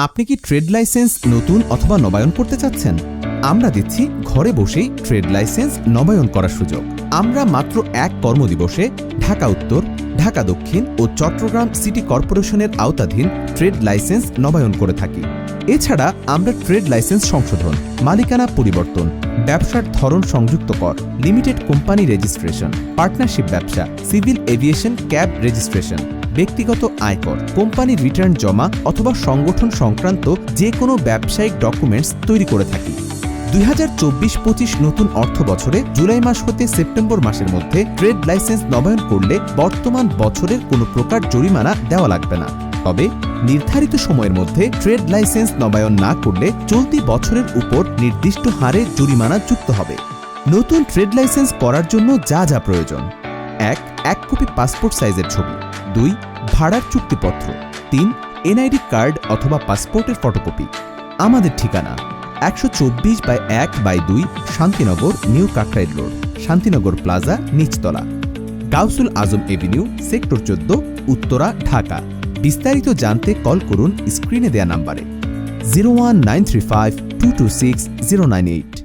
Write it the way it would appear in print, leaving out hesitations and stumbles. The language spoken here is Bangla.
আপনি কি ট্রেড লাইসেন্স নতুন অথবা নবায়ন করতে চাচ্ছেন? আমরা দিচ্ছি ঘরে বসেই ট্রেড লাইসেন্স নবায়ন করার সুযোগ। আমরা মাত্র 1 কর্মদিবসে ঢাকা উত্তর, ঢাকা দক্ষিণ ও চট্টগ্রাম সিটি কর্পোরেশনের আওতাধীন ট্রেড লাইসেন্স নবায়ন করে থাকি। এছাড়া আমরা ট্রেড লাইসেন্স সংশোধন, মালিকানা পরিবর্তন, ব্যবসার ধরন সংযুক্ত কর, লিমিটেড কোম্পানি রেজিস্ট্রেশন, পার্টনারশিপ ব্যবসা, সিভিল এভিয়েশন ক্যাব রেজিস্ট্রেশন, ব্যক্তিগত আয়কর, কোম্পানি রিটার্ন জমা অথবা সংগঠন সংক্রান্ত যে কোনো ব্যবসায়িক ডকুমেন্টস তৈরি করে থাকি। 2024-25 নতুন অর্থ বছরে জুলাই মাস হতে সেপ্টেম্বর মাসের মধ্যে ট্রেড লাইসেন্স নবায়ন করলে বর্তমান বছরের কোনো প্রকার জরিমানা দেওয়া লাগবে না। তবে নির্ধারিত সময়ের মধ্যে ট্রেড লাইসেন্স নবায়ন না করলে চলতি বছরের উপর নির্দিষ্ট হারে জরিমানা যুক্ত হবে। নতুন ট্রেড লাইসেন্স করার জন্য যা যা প্রয়োজন: 1 কপি পাসপোর্ট সাইজের ছবি, 2 ভাড়ার চুক্তিপত্র, 3 এনআইডি কার্ড অথবা পাসপোর্টের ফটোকপি। আমাদের ঠিকানা 124/1/2 Shantinagar, new Kakrail road, Shantinagar plaza, নিচতলা, গাউসুল আজম এভিনিউ, সেক্টর 14, উত্তরা, ঢাকা। বিস্তারিত জানতে কল করুন স্ক্রিনে দেয়া নাম্বারে 01935 226 098।